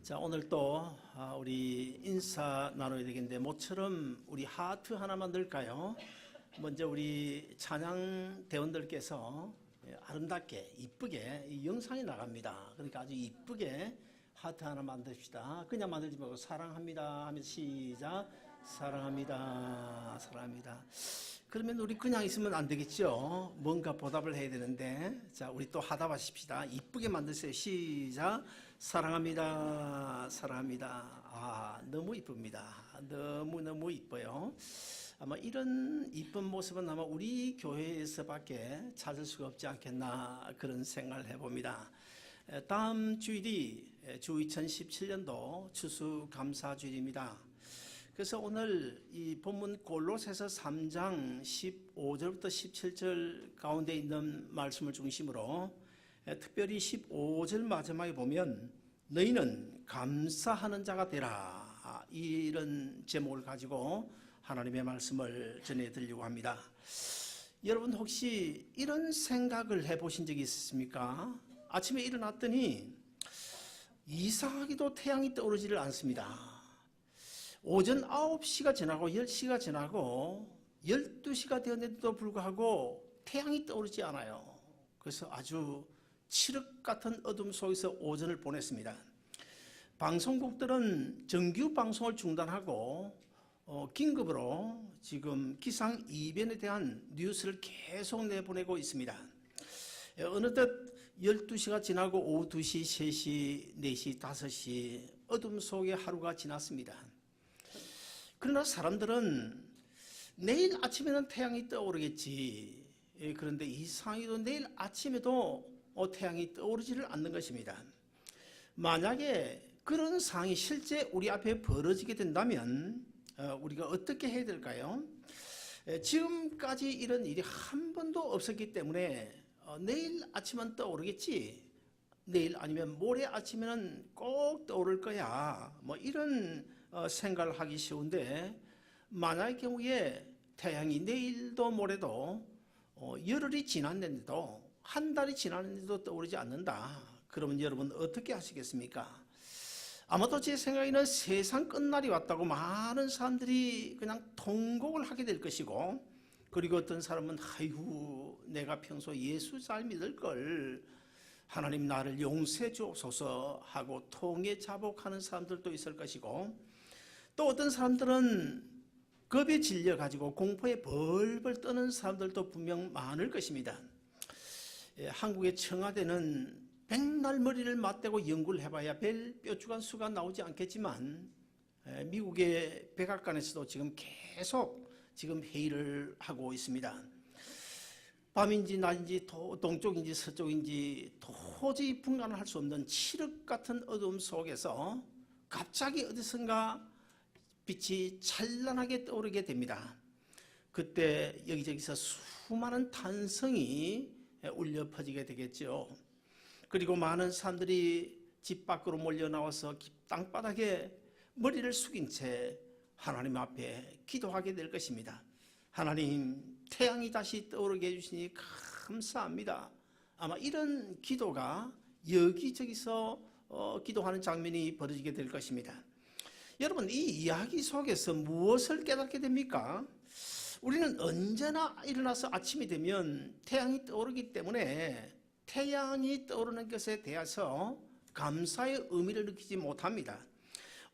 자, 오늘 또 우리 인사 나눠야 되겠는데 모처럼 우리 하트 하나 만들까요? 먼저 우리 찬양 대원들께서 아름답게 이쁘게 이 영상이 나갑니다. 그러니까 아주 이쁘게 하트 하나 만듭시다. 그냥 만들지 말고 사랑합니다 하면서 시작. 사랑합니다, 사랑합니다. 그러면 우리 그냥 있으면 안 되겠죠. 뭔가 보답을 해야 되는데, 자, 우리 또 하다 마십시다. 이쁘게 만드세요. 시작. 사랑합니다, 사랑합니다. 아, 너무 이쁩니다. 너무너무 이뻐요. 아마 이런 이쁜 모습은 아마 우리 교회에서밖에 찾을 수가 없지 않겠나, 그런 생각을 해봅니다. 다음 주일이 주 2017년도 추수감사주일입니다. 그래서 오늘 이 본문 골로새서 3장 15절부터 17절 가운데 있는 말씀을 중심으로 특별히 15절 마지막에 보면 너희는 감사하는 자가 되라, 이런 제목을 가지고 하나님의 말씀을 전해드리려고 합니다. 여러분 혹시 이런 생각을 해보신 적이 있습니까? 아침에 일어났더니 이상하게도 태양이 떠오르지를 않습니다. 오전 9시가 지나고 10시가 지나고 12시가 되었는데도 불구하고 태양이 떠오르지 않아요. 그래서 아주 칠흑 같은 어둠 속에서 오전을 보냈습니다. 방송국들은 정규 방송을 중단하고 긴급으로 지금 기상 이변에 대한 뉴스를 계속 내보내고 있습니다. 어느덧 12시가 지나고 오후 2시, 3시, 4시, 5시 어둠 속에 하루가 지났습니다. 그러나 사람들은 내일 아침에는 태양이 떠오르겠지. 그런데 이상하게도 내일 아침에도 태양이 떠오르지를 않는 것입니다. 만약에 그런 상황이 실제 우리 앞에 벌어지게 된다면 우리가 어떻게 해야 될까요? 지금까지 이런 일이 한 번도 없었기 때문에 내일 아침은 떠오르겠지, 내일 아니면 모레 아침에는 꼭 떠오를 거야, 뭐 이런 생각을 하기 쉬운데, 만약의 경우에 태양이 내일도 모레도 열흘이 지났는데도 한 달이 지났는데도 떠오르지 않는다, 그러면 여러분 어떻게 하시겠습니까? 아마도 제 생각에는 세상 끝날이 왔다고 많은 사람들이 그냥 통곡을 하게 될 것이고, 그리고 어떤 사람은 아이고 내가 평소 예수 잘 믿을 걸, 하나님 나를 용서해 주옵소서 하고 통에 자복하는 사람들도 있을 것이고, 또 어떤 사람들은 겁에 질려가지고 공포에 벌벌 떠는 사람들도 분명 많을 것입니다. 한국의 청와대는 백날 머리를 맞대고 연구를 해봐야 별 뾰족한 수가 나오지 않겠지만, 미국의 백악관에서도 지금 계속 지금 회의를 하고 있습니다. 밤인지 낮인지 동쪽인지 서쪽인지 도저히 분간을 할 수 없는 칠흑 같은 어두움 속에서 갑자기 어디선가 빛이 찬란하게 떠오르게 됩니다. 그때 여기저기서 수많은 탄성이 울려 퍼지게 되겠죠. 그리고 많은 사람들이 집 밖으로 몰려 나와서 땅바닥에 머리를 숙인 채 하나님 앞에 기도하게 될 것입니다. 하나님, 태양이 다시 떠오르게 해주시니 감사합니다. 아마 이런 기도가 여기저기서 기도하는 장면이 벌어지게 될 것입니다. 여러분, 이 이야기 속에서 무엇을 깨닫게 됩니까? 우리는 언제나 일어나서 아침이 되면 태양이 떠오르기 때문에 태양이 떠오르는 것에 대해서 감사의 의미를 느끼지 못합니다.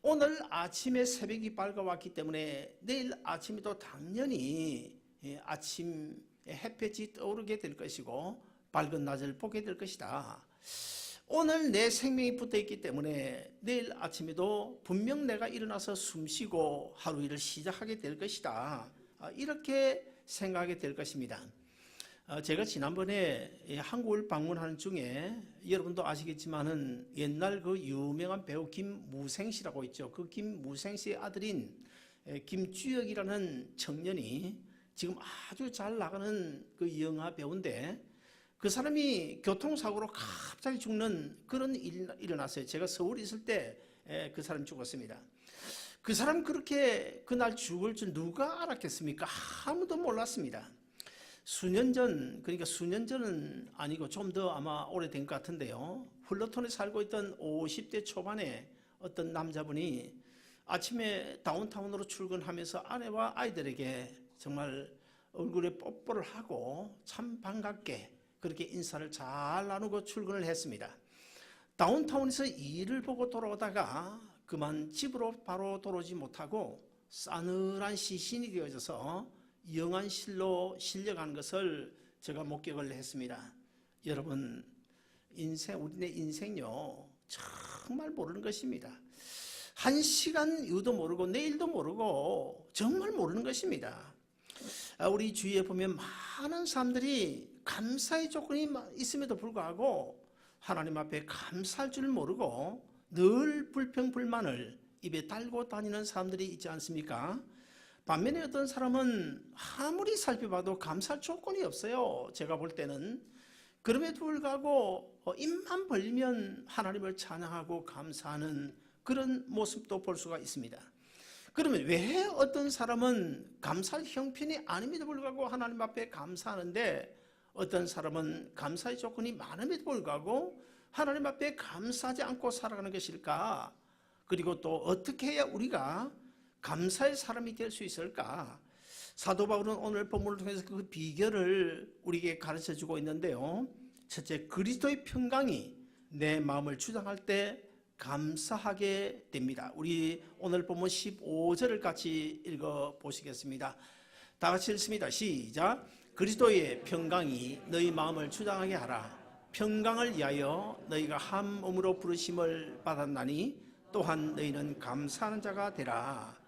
오늘 아침에 새벽이 밝아왔기 때문에 내일 아침에도 당연히 아침 햇볕이 떠오르게 될 것이고 밝은 낮을 보게 될 것이다. 오늘 내 생명이 붙어있기 때문에 내일 아침에도 분명 내가 일어나서 숨쉬고 하루 일을 시작하게 될 것이다, 이렇게 생각하게 될 것입니다. 제가 지난번에 한국을 방문하는 중에 여러분도 아시겠지만은 옛날 그 유명한 배우 김무생 씨라고 있죠. 그 김무생 씨의 아들인 김주혁이라는 청년이 지금 아주 잘 나가는 그 영화 배우인데, 그 사람이 교통사고로 갑자기 죽는 그런 일이 일어났어요. 제가 서울에 있을 때 그 사람이 죽었습니다. 그 사람 그렇게 그날 죽을 줄 누가 알았겠습니까? 아무도 몰랐습니다. 수년 전, 그러니까 수년 전은 아니고 좀 더 아마 오래된 것 같은데요, 훌러톤에 살고 있던 50대 초반에 어떤 남자분이 아침에 다운타운으로 출근하면서 아내와 아이들에게 정말 얼굴에 뽀뽀를 하고 참 반갑게 그렇게 인사를 잘 나누고 출근을 했습니다. 다운타운에서 일을 보고 돌아오다가 그만 집으로 바로 돌아오지 못하고 싸늘한 시신이 되어져서 영안실로 실려가는 것을 제가 목격을 했습니다. 여러분, 우리네 인생요 정말 모르는 것입니다. 한 시간 이후도 모르고 내일도 모르고 정말 모르는 것입니다. 우리 주위에 보면 많은 사람들이 감사의 조건이 있음에도 불구하고 하나님 앞에 감사할 줄 모르고 늘 불평불만을 입에 달고 다니는 사람들이 있지 않습니까? 반면에 어떤 사람은 아무리 살펴봐도 감사할 조건이 없어요. 제가 볼 때는. 그럼에도 불구하고 입만 벌리면 하나님을 찬양하고 감사하는 그런 모습도 볼 수가 있습니다. 그러면 왜 어떤 사람은 감사할 형편이 아님에도 불구하고 하나님 앞에 감사하는데 어떤 사람은 감사의 조건이 많음에도 불구하고 하나님 앞에 감사하지 않고 살아가는 것일까? 그리고 또 어떻게 해야 우리가 감사의 사람이 될 수 있을까? 사도 바울은 오늘 본문을 통해서 그 비결을 우리에게 가르쳐 주고 있는데요. 첫째, 그리스도의 평강이 내 마음을 주장할 때 감사하게 됩니다. 우리 오늘 본문 15절을 같이 읽어 보시겠습니다. 다 같이 읽습니다. 시작. 그리스도의 평강이 너희 마음을 주장하게 하라. 평강을 위하여 너희가 한 몸으로 부르심을 받았나니 또한 너희는 감사하는 자가 되라.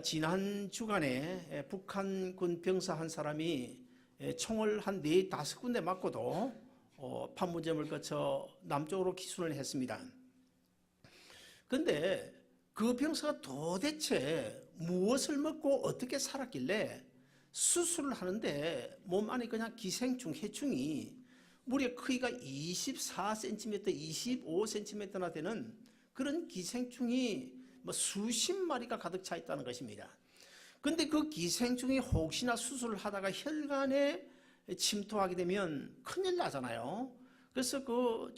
지난 주간에 북한군 병사 한 사람이 총을 한 4-5군데 맞고도 판문점을 거쳐 남쪽으로 기순을 했습니다. 그런데 그 병사가 도대체 무엇을 먹고 어떻게 살았길래 수술을 하는데 몸 안에 그냥 기생충, 해충이 무려 크기가 24cm, 25cm나 되는 그런 기생충이 수십 마리가 가득 차 있다는 것입니다. 그런데 그 기생충이 혹시나 수술을 하다가 혈관에 침투하게 되면 큰일 나잖아요. 그래서 그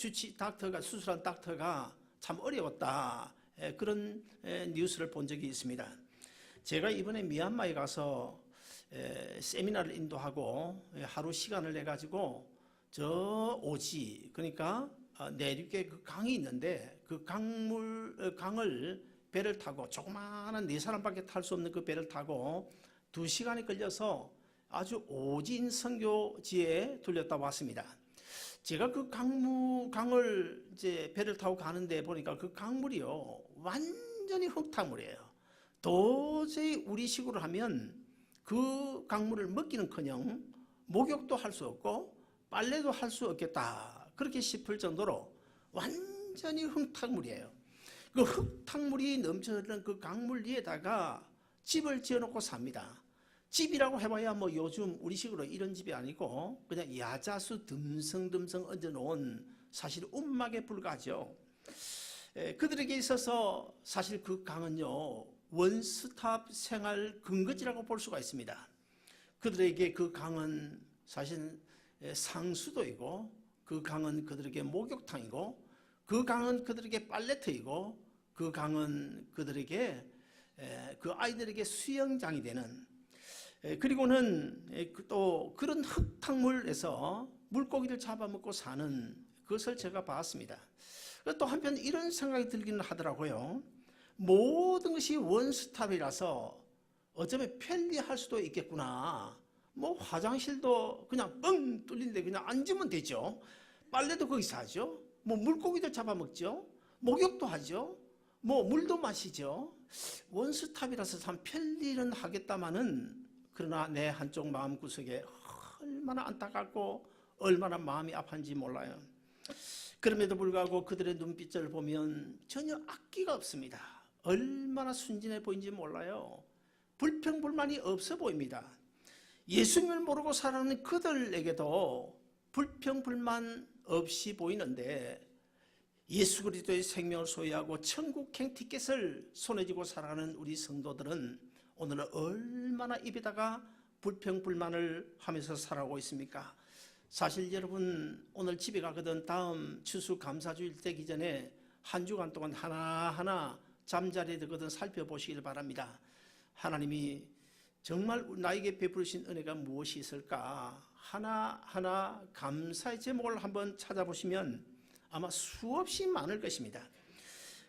수술한 닥터가 참 어려웠다. 그런 뉴스를 본 적이 있습니다. 제가 이번에 미얀마에 가서 세미나를 인도하고 하루 시간을 내가지고 저 오지, 그러니까 내륙에 그 강이 있는데 그 강을 배를 타고 조그마한 4사람밖에 탈 수 없는 그 배를 타고 2시간이 걸려서 아주 오진 선교지에 들렸다 왔습니다. 제가 그 강을 이제 배를 타고 가는데 보니까 그 강물이요 완전히 흙탕물이에요. 도저히 우리식으로 하면 그 강물을 먹기는커녕 목욕도 할 수 없고 빨래도 할 수 없겠다 그렇게 싶을 정도로 완전히 흙탕물이에요. 그 흙탕물이 넘쳐흐르는 그 강물 위에다가 집을 지어놓고 삽니다. 집이라고 해봐야 뭐 요즘 우리식으로 이런 집이 아니고 그냥 야자수 듬성듬성 얹어놓은 사실 움막에 불과하죠. 그들에게 있어서 사실 그 강은요 원스톱 생활 근거지라고 볼 수가 있습니다. 그들에게 그 강은 사실 상수도이고 그 강은 그들에게 목욕탕이고 그 강은 그들에게 빨래터이고 그 강은 그들에게 그 아이들에게 수영장이 되는, 그리고는 또 그런 흙탕물에서 물고기를 잡아먹고 사는 그것을 제가 봤습니다. 또 한편 이런 생각이 들기는 하더라고요. 모든 것이 원스톱이라서 어쩌면 편리할 수도 있겠구나. 뭐 화장실도 그냥 뻥 뚫린데 그냥 앉으면 되죠. 빨래도 거기서 하죠. 뭐 물고기도 잡아먹죠. 목욕도 하죠. 뭐 물도 마시죠. 원스톱이라서 참 편리는 하겠다마는 그러나 내 한쪽 마음구석에 얼마나 안타깝고 얼마나 마음이 아팠는지 몰라요. 그럼에도 불구하고 그들의 눈빛을 보면 전혀 악기가 없습니다. 얼마나 순진해 보이는지 몰라요. 불평불만이 없어 보입니다. 예수님을 모르고 살아가는 그들에게도 불평불만 없이 보이는데 예수 그리스도의 생명을 소유하고 천국행 티켓을 손에 쥐고 살아가는 우리 성도들은 오늘은 얼마나 입에다가 불평불만을 하면서 살아가고 있습니까? 사실 여러분 오늘 집에 가거든 다음 추수감사주일 되기 전에 한 주간 동안 하나하나 잠자리에 들거든 살펴보시길 바랍니다. 하나님이 정말 나에게 베푸신 은혜가 무엇이 있을까? 하나하나 감사의 제목을 한번 찾아보시면 아마 수없이 많을 것입니다.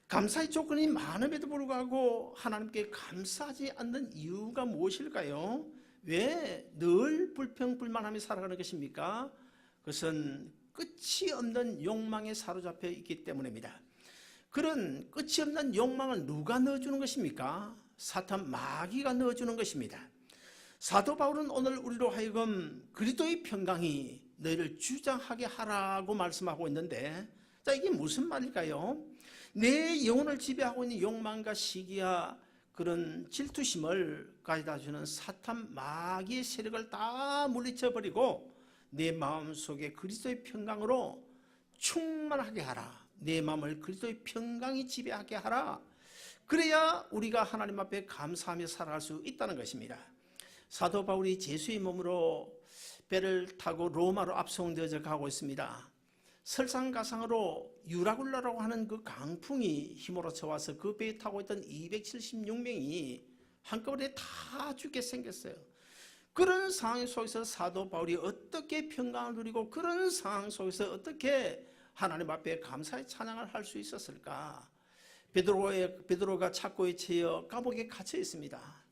감사의 조건이 많음에도 불구하고 하나님께 감사하지 않는 이유가 무엇일까요? 왜 늘 불평불만하며 살아가는 것입니까? 그것은 끝이 없는 욕망에 사로잡혀 있기 때문입니다. 그런 끝이 없는 욕망을 누가 넣어주는 것입니까? 사탄 마귀가 넣어주는 것입니다. 사도 바울은 오늘 우리로 하여금 그리스도의 평강이 너희를 주장하게 하라고 말씀하고 있는데, 자, 이게 무슨 말일까요? 내 영혼을 지배하고 있는 욕망과 시기와 그런 질투심을 가져다 주는 사탄 마귀의 세력을 다 물리쳐버리고 내 마음속에 그리스도의 평강으로 충만하게 하라. 내 마음을 그리스도의 평강이 지배하게 하라. 그래야 우리가 하나님 앞에 감사하며 살아갈 수 있다는 것입니다. 사도 바울이 제수의 몸으로 배를 타고 로마로 압송되어져 가고 있습니다. 설상가상으로 유라굴라라고 하는 그 강풍이 휘몰아쳐 와서 그 배에 타고 있던 276명이 한꺼번에 다 죽게 생겼어요. 그런 상황 속에서 사도 바울이 어떻게 평강을 누리고 그런 상황 속에서 어떻게 하나님 앞에 감사의 찬양을 할 수 있었을까? 베드로가 착고에 채여 감옥에 갇혀 있습니다.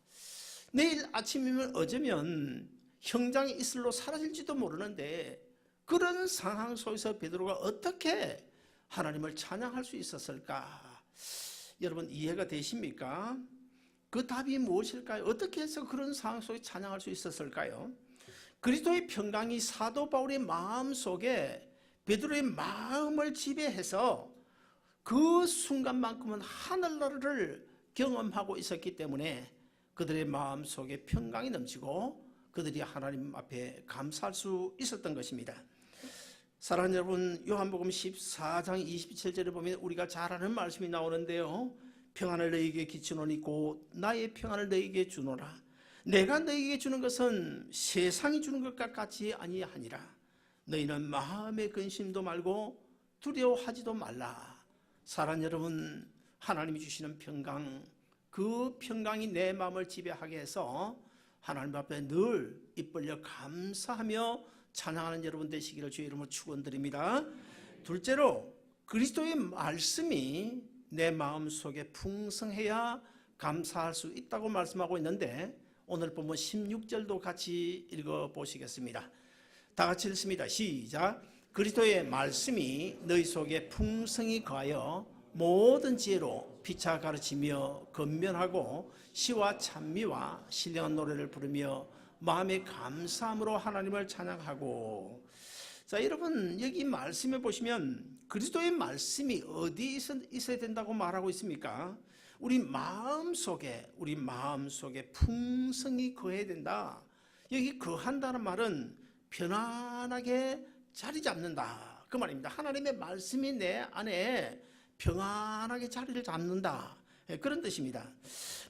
내일 아침이면 어쩌면 형장에 이슬로 사라질지도 모르는데 그런 상황 속에서 베드로가 어떻게 하나님을 찬양할 수 있었을까? 여러분 이해가 되십니까? 그 답이 무엇일까요? 어떻게 해서 그런 상황 속에 찬양할 수 있었을까요? 그리스도의 평강이 사도 바울의 마음 속에 베드로의 마음을 지배해서 그 순간만큼은 하늘나라를 경험하고 있었기 때문에 그들의 마음 속에 평강이 넘치고 그들이 하나님 앞에 감사할 수 있었던 것입니다. 사랑하는 여러분, 요한복음 14장 27절에 보면 우리가 잘 아는 말씀이 나오는데요. 평안을 너희에게 끼치노니 곧 나의 평안을 너희에게 주노라. 내가 너희에게 주는 것은 세상이 주는 것과 같이 아니하니라. 너희는 마음의 근심도 말고 두려워하지도 말라. 사랑하는 여러분, 하나님이 주시는 평강, 그 평강이 내 마음을 지배하게 해서 하나님 앞에 늘 입 벌려 감사하며 찬양하는 여러분 되시기를 주의 이름으로 축원드립니다. 둘째로 그리스도의 말씀이 내 마음속에 풍성해야 감사할 수 있다고 말씀하고 있는데 오늘 보면 16절도 같이 읽어보시겠습니다. 다 같이 읽습니다. 시작. 그리스도의 말씀이 너희 속에 풍성히 거하여 모든 지혜로 피차 가르치며 건면하고 시와 찬미와 신령한 노래를 부르며 마음의 감사함으로 하나님을 찬양하고. 자, 여러분 여기 말씀에 보시면 그리스도의 말씀이 어디에 있어야 된다고 말하고 있습니까? 우리 마음속에 풍성히 거해야 된다. 여기 거한다는 말은 편안하게 자리 잡는다 그 말입니다. 하나님의 말씀이 내 안에 평안하게 자리를 잡는다, 그런 뜻입니다.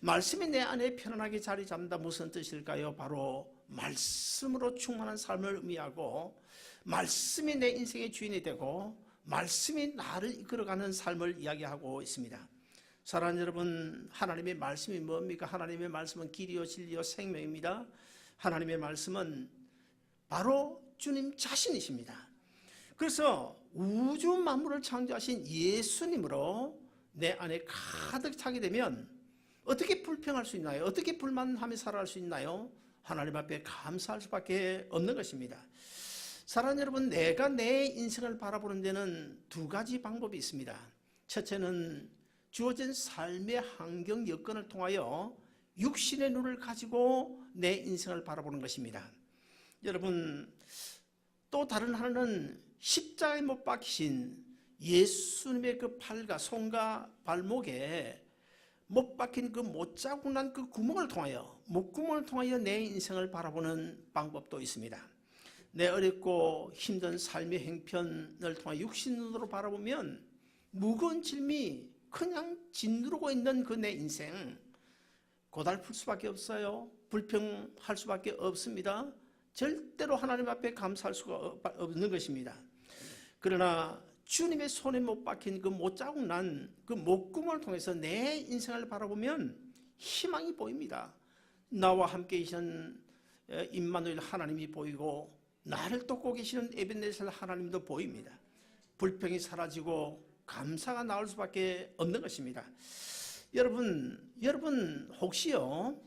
말씀이 내 안에 편안하게 자리 잡는다 무슨 뜻일까요? 바로 말씀으로 충만한 삶을 의미하고 말씀이 내 인생의 주인이 되고 말씀이 나를 이끌어가는 삶을 이야기하고 있습니다. 사랑하는 여러분, 하나님의 말씀이 뭡니까? 하나님의 말씀은 길이요 진리요 생명입니다. 하나님의 말씀은 바로 주님 자신이십니다. 그래서 우주 만물을 창조하신 예수님으로 내 안에 가득 차게 되면 어떻게 불평할 수 있나요? 어떻게 불만하며 살아갈 수 있나요? 하나님 앞에 감사할 수밖에 없는 것입니다. 사랑하는 여러분, 내가 내 인생을 바라보는 데는 두 가지 방법이 있습니다. 첫째는 주어진 삶의 환경 여건을 통하여 육신의 눈을 가지고 내 인생을 바라보는 것입니다. 여러분, 또 다른 하나는 십자가에 못 박히신 예수님의 그 팔과 손과 발목에 못 박힌 그 못자국 난 그 구멍을 통하여, 목구멍을 통하여 내 인생을 바라보는 방법도 있습니다. 내 어렵고 힘든 삶의 행편을 통해 육신으로 바라보면 무거운 짐이 그냥 짓누르고 있는 그 내 인생 고달플 수밖에 없어요. 불평할 수밖에 없습니다. 절대로 하나님 앞에 감사할 수가 없는 것입니다. 그러나 주님의 손에 못 박힌 그 못자국 난 그 목구멍을 통해서 내 인생을 바라보면 희망이 보입니다. 나와 함께 계신 임마누엘 하나님이 보이고 나를 돕고 계시는 에벤네셀 하나님도 보입니다. 불평이 사라지고 감사가 나올 수밖에 없는 것입니다. 여러분 혹시요,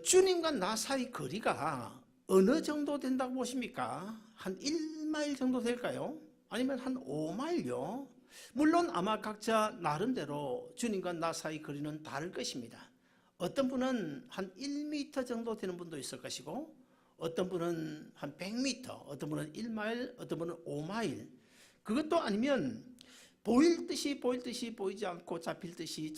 주님과 나 사이 거리가 어느 정도 된다고 보십니까? 한 1마일 정도 될까요? 아니면 한 5마일요? 물론 아마 각자 나름대로 주님과 나 사이 거리는 다를 것입니다. 어떤 분은 한 1m 정도 되는 분도 있을 것이고, 어떤 분은 한 100m, 어떤 분은 1마일, 어떤 분은 5마일. 그것도 아니면 보일 듯이 보이지 않고 잡힐 듯이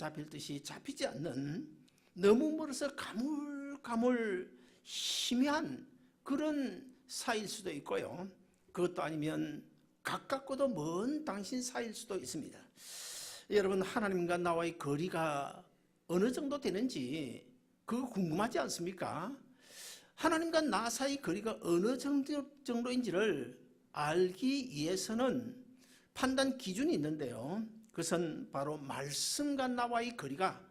잡히지 않는, 너무 멀어서 가물가물 희미한 그런 사이일 수도 있고요. 그것도 아니면 가깝고도 먼 당신 사이일 수도 있습니다. 여러분, 하나님과 나와의 거리가 어느 정도 되는지 그거 궁금하지 않습니까? 하나님과 나 사이 거리가 어느 정도인지를 알기 위해서는 판단 기준이 있는데요. 그것은 바로 말씀과 나와의 거리가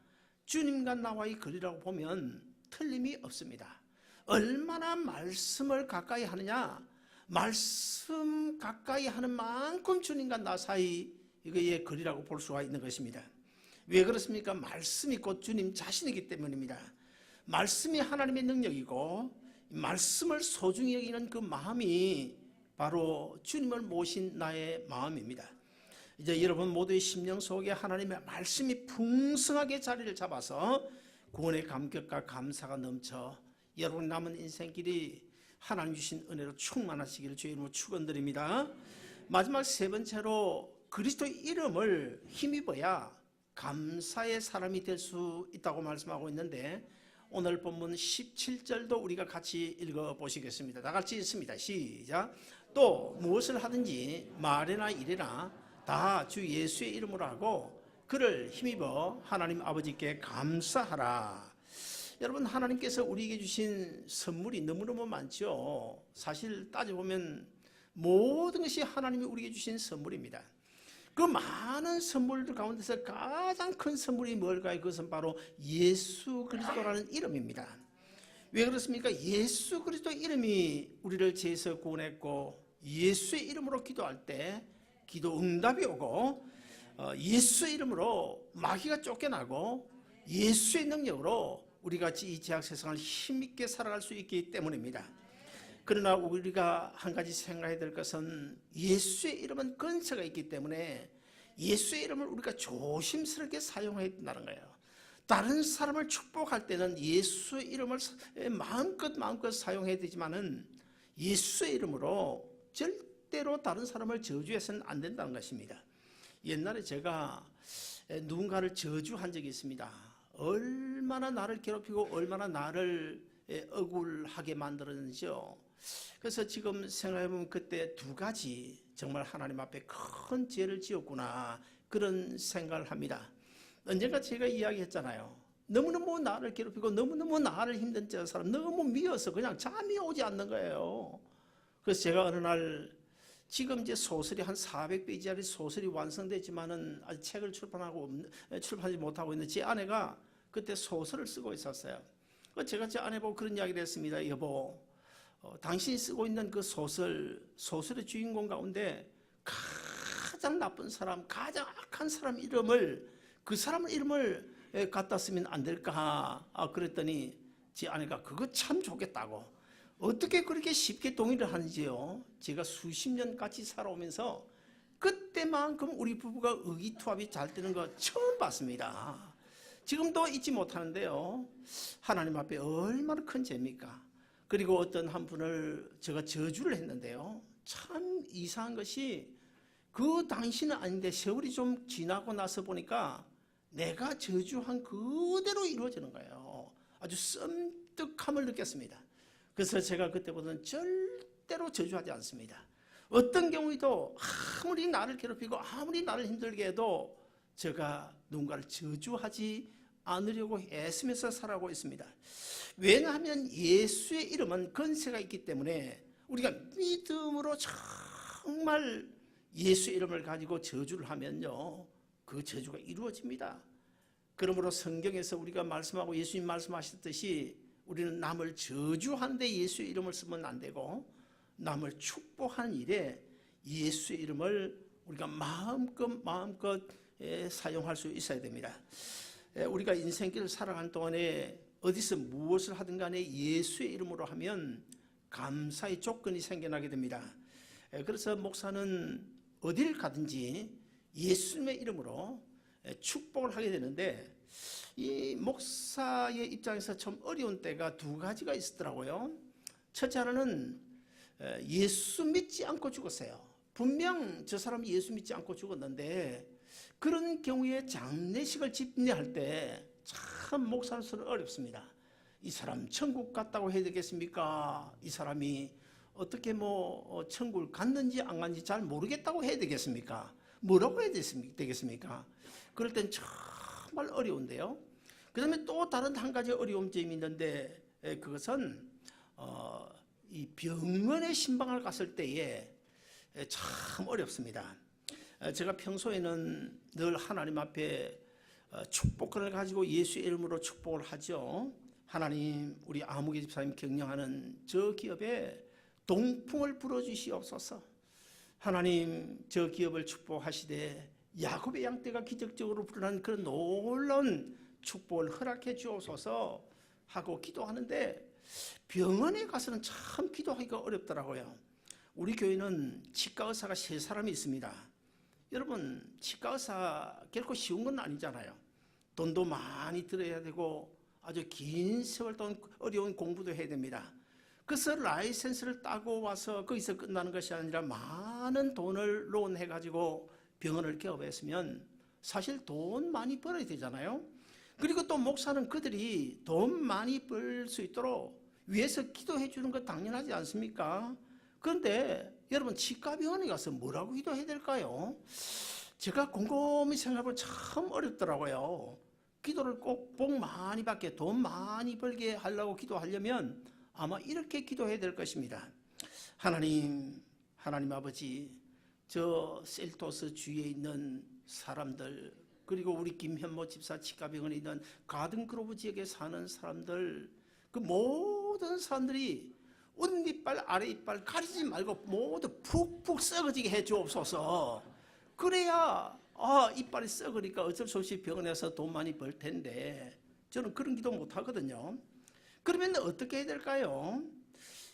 주님과 나와의 거리라고 보면 틀림이 없습니다. 얼마나 말씀을 가까이 하느냐, 말씀 가까이 하는 만큼 주님과 나 사이의 거리라고 볼 수가 있는 것입니다. 왜 그렇습니까? 말씀이 곧 주님 자신이기 때문입니다. 말씀이 하나님의 능력이고 말씀을 소중히 여기는 그 마음이 바로 주님을 모신 나의 마음입니다. 이제 여러분 모두의 심령 속에 하나님의 말씀이 풍성하게 자리를 잡아서 구원의 감격과 감사가 넘쳐 여러분 남은 인생길이 하나님 주신 은혜로 충만하시기를 주의 이름으로 축원드립니다. 마지막 세 번째로 그리스도의 이름을 힘입어야 감사의 사람이 될 수 있다고 말씀하고 있는데, 오늘 본문 17절도 우리가 같이 읽어보시겠습니다. 다 같이 읽습니다. 시작. 또 무엇을 하든지 말이나 일이나 다 주 예수의 이름으로 하고 그를 힘입어 하나님 아버지께 감사하라. 여러분, 하나님께서 우리에게 주신 선물이 너무너무 많죠. 사실 따져보면 모든 것이 하나님이 우리에게 주신 선물입니다. 그 많은 선물들 가운데서 가장 큰 선물이 뭘까요? 그것은 바로 예수 그리스도라는 이름입니다. 왜 그렇습니까? 예수 그리스도의 이름이 우리를 죄에서 구원했고, 예수의 이름으로 기도할 때 기도 응답이 오고, 예수의 이름으로 마귀가 쫓겨나고, 예수의 능력으로 우리같이 이 죄악 세상을 힘있게 살아갈 수 있기 때문입니다. 그러나 우리가 한 가지 생각해야 될 것은 예수의 이름은 권세가 있기 때문에 예수의 이름을 우리가 조심스럽게 사용해야 된다는 거예요. 다른 사람을 축복할 때는 예수의 이름을 마음껏 사용해야 되지만은 예수의 이름으로 절대로 다른 사람을 저주해서는 안 된다는 것입니다. 옛날에 제가 누군가를 저주한 적이 있습니다. 얼마나 나를 괴롭히고 얼마나 나를 억울하게 만들었는지요. 그래서 지금 생각해보면 그때 두 가지 정말 하나님 앞에 큰 죄를 지었구나, 그런 생각을 합니다. 언젠가 제가 이야기했잖아요. 너무너무 나를 괴롭히고 너무너무 나를 힘든 저 사람 너무 미워서 그냥 잠이 오지 않는 거예요. 그래서 제가 어느 날, 지금 이제 소설이 한 400페이지짜리 소설이 완성됐지만은 아직 책을 출판하지 못하고 있는 제 아내가 그때 소설을 쓰고 있었어요. 제가 제 아내보고 그런 이야기를 했습니다. 여보, 당신이 쓰고 있는 그 소설의 주인공 가운데 가장 나쁜 사람, 가장 악한 사람 이름을, 그 사람 이름을 갖다 쓰면 안 될까? 그랬더니 제 아내가 그거 참 좋겠다고. 어떻게 그렇게 쉽게 동의를 하는지요. 제가 수십 년 같이 살아오면서 그때만큼 우리 부부가 의기투합이 잘 되는 거 처음 봤습니다. 지금도 잊지 못하는데요. 하나님 앞에 얼마나 큰 죄입니까? 그리고 어떤 한 분을 제가 저주를 했는데요. 참 이상한 것이 그 당시는 아닌데 세월이 좀 지나고 나서 보니까 내가 저주한 그대로 이루어지는 거예요. 아주 썸뜩함을 느꼈습니다. 그래서 제가 그때보다는 절대로 저주하지 않습니다. 어떤 경우에도 아무리 나를 괴롭히고 아무리 나를 힘들게 해도 제가 누군가를 저주하지 않으려고 애쓰면서 살아가고 있습니다. 왜냐하면 예수의 이름은 권세가 있기 때문에 우리가 믿음으로 정말 예수 이름을 가지고 저주를 하면요, 그 저주가 이루어집니다. 그러므로 성경에서 우리가 말씀하고 예수님 말씀하셨듯이 우리는 남을 저주하는데 예수의 이름을 쓰면 안 되고, 남을 축복하는 일에 예수의 이름을 우리가 마음껏 사용할 수 있어야 됩니다. 우리가 인생길을 살아가는 동안에 어디서 무엇을 하든 간에 예수의 이름으로 하면 감사의 조건이 생겨나게 됩니다. 그래서 목사는 어딜 가든지 예수님의 이름으로 축복을 하게 되는데, 이 목사의 입장에서 좀 어려운 때가 두 가지가 있었더라고요. 첫째 하나는 예수 믿지 않고 죽었어요. 분명 저 사람이 예수 믿지 않고 죽었는데, 그런 경우에 장례식을 집례할 때 참 목사로서는 어렵습니다. 이 사람 천국 갔다고 해야 되겠습니까? 이 사람이 어떻게 천국을 갔는지 안 갔는지 잘 모르겠다고 해야 되겠습니까? 뭐라고 해야 되겠습니까? 그럴 땐 정말 어려운데요. 그 다음에 또 다른 한 가지 어려운 점이 있는데, 그것은 이 병원에 신방을 갔을 때에 참 어렵습니다. 제가 평소에는 늘 하나님 앞에 축복권을 가지고 예수 이름으로 축복을 하죠. 하나님, 우리 아무개 집사님 경영하는 저 기업에 동풍을 불어주시옵소서. 하나님, 저 기업을 축복하시되 야곱의 양떼가 기적적으로 불어난 그런 놀라운 축복을 허락해 주옵소서 하고 기도하는데, 병원에 가서는 참 기도하기가 어렵더라고요. 우리 교회는 치과 의사가 3사람이 있습니다. 여러분, 치과 의사 결코 쉬운 건 아니잖아요. 돈도 많이 들어야 되고 아주 긴 세월 동안 어려운 공부도 해야 됩니다. 그래서 라이센스를 따고 와서 거기서 끝나는 것이 아니라 많은 돈을 론해가지고 병원을 개업했으면 사실 돈 많이 벌어야 되잖아요. 그리고 또 목사는 그들이 돈 많이 벌 수 있도록 위해서 기도해 주는 거 당연하지 않습니까? 그런데 여러분, 치과병원에 가서 뭐라고 기도해야 될까요? 제가 곰곰이 생각해보면 참 어렵더라고요. 기도를 꼭 복 많이 받게, 돈 많이 벌게 하려고 기도하려면 아마 이렇게 기도해야 될 것입니다. 하나님 아버지, 저 셀토스 주위에 있는 사람들, 그리고 우리 김현모 집사 치과병원에 있는 가든그로브 지역에 사는 사람들, 그 모든 사람들이 윗이빨 아래이빨 가리지 말고 모두 푹푹 썩어지게 해 주옵소서. 그래야 이빨이 썩으니까 어쩔 수 없이 병원에서 돈 많이 벌 텐데, 저는 그런 기도 못 하거든요. 그러면 어떻게 해야 될까요?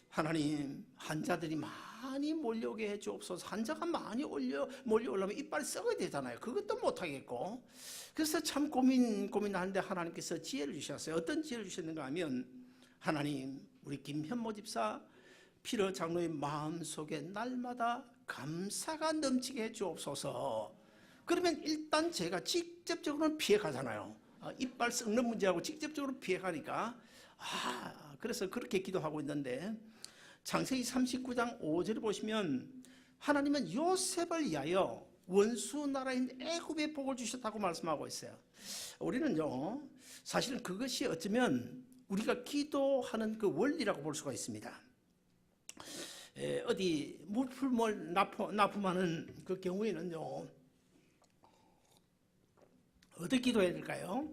하나님, 환자들이 많이 몰려오게 해 주옵소서. 환자가 많이 몰려오려면 이빨이 썩어야 되잖아요. 그것도 못 하겠고. 그래서 참 고민하는데 하나님께서 지혜를 주셨어요. 어떤 지혜를 주셨는가 하면, 하나님, 우리 김현모 집사 피러 장로의 마음속에 날마다 감사가 넘치게 해 주옵소서. 그러면 일단 제가 직접적으로는 피해가잖아요. 이빨 썩는 문제하고 직접적으로 피해가니까, 그래서 그렇게 기도하고 있는데, 창세기 39장 5절을 보시면 하나님은 요셉을 위하여 원수 나라인 애굽에 복을 주셨다고 말씀하고 있어요. 우리는요, 사실은 그것이 어쩌면 우리가 기도하는 그 원리라고 볼 수가 있습니다. 어디 물품을 납품하는 그 경우에는요, 어떻게 기도해야 될까요?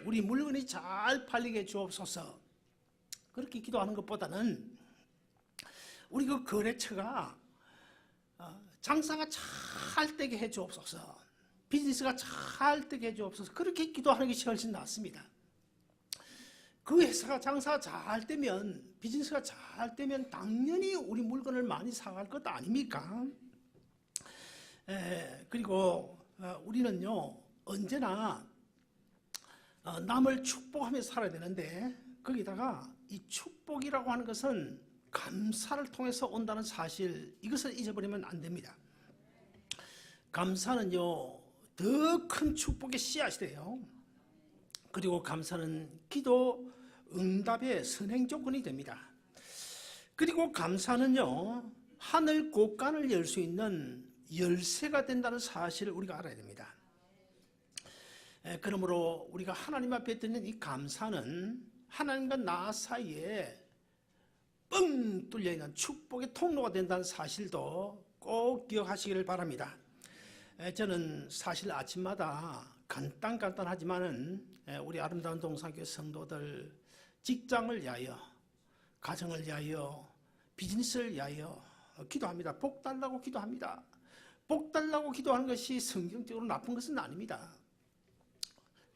우리 물건이 잘 팔리게 주옵소서. 그렇게 기도하는 것보다는 우리 그 거래처가 장사가 잘 되게 해 주옵소서. 비즈니스가 잘 되게 해 주옵소서. 그렇게 기도하는 것이 훨씬 낫습니다. 그 회사가 장사가 잘 되면, 비즈니스가 잘 되면 당연히 우리 물건을 많이 사갈 것 아닙니까? 그리고 우리는요, 언제나 남을 축복하며 살아야 되는데, 거기다가 이 축복이라고 하는 것은 감사를 통해서 온다는 사실, 이것을 잊어버리면 안 됩니다. 감사는요, 더 큰 축복의 씨앗이래요. 그리고 감사는 기도 응답의 선행 조건이 됩니다. 그리고 감사는요, 하늘 곳간을 열 수 있는 열쇠가 된다는 사실을 우리가 알아야 됩니다. 그러므로 우리가 하나님 앞에 드리는 이 감사는 하나님과 나 사이에 뻥 뚫려있는 축복의 통로가 된다는 사실도 꼭 기억하시기를 바랍니다. 저는 사실 아침마다 간단하지만은 우리 아름다운 동산교회 성도들 직장을 위하여, 가정을 위하여, 비즈니스를 위하여 기도합니다. 복 달라고 기도합니다. 복 달라고 기도하는 것이 성경적으로 나쁜 것은 아닙니다.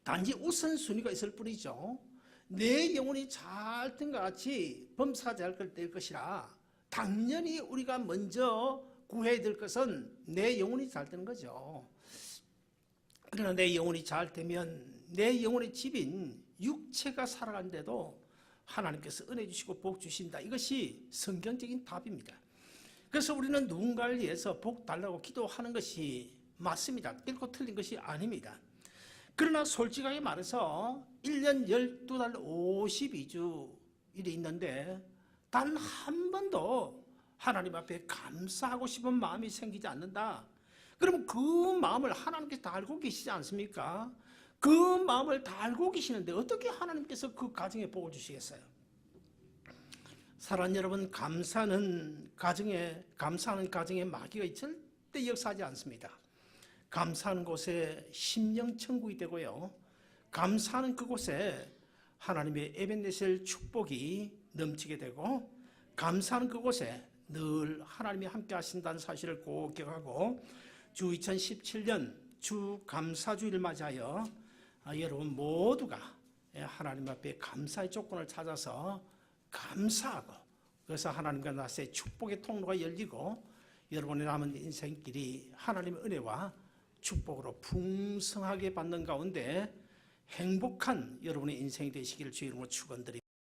단지 우선순위가 있을 뿐이죠. 내 영혼이 잘 된 것 같이 범사가 될 것이라 당연히 우리가 먼저 구해야 될 것은 내 영혼이 잘 되는 거죠. 그러나 내 영혼이 잘 되면 내 영혼의 집인 육체가 살아가는데도 하나님께서 은혜 주시고 복 주신다. 이것이 성경적인 답입니다. 그래서 우리는 누군가를 위해서 복 달라고 기도하는 것이 맞습니다. 결코 틀린 것이 아닙니다. 그러나 솔직하게 말해서 1년 12달 52주 일이 있는데 단 한 번도 하나님 앞에 감사하고 싶은 마음이 생기지 않는다. 그러면 그 마음을 하나님께서 다 알고 계시지 않습니까? 그 마음을 다 알고 계시는데 어떻게 하나님께서 그 가정에 복을 주시겠어요? 사랑하는 여러분, 감사하는 가정에 마귀가 절대 역사하지 않습니다. 감사하는 곳에 심령천국이 되고요. 감사하는 그곳에 하나님의 에벤네셀 축복이 넘치게 되고, 감사하는 그곳에 늘 하나님이 함께 하신다는 사실을 꼭 기억하고, 주 2017년 주 감사주일을 맞이하여 여러분 모두가 하나님 앞에 감사의 조건을 찾아서 감사하고, 그래서 하나님과 나의 축복의 통로가 열리고 여러분의 남은 인생길이 하나님의 은혜와 축복으로 풍성하게 받는 가운데 행복한 여러분의 인생이 되시기를 주의 이름으로 축원드립니다.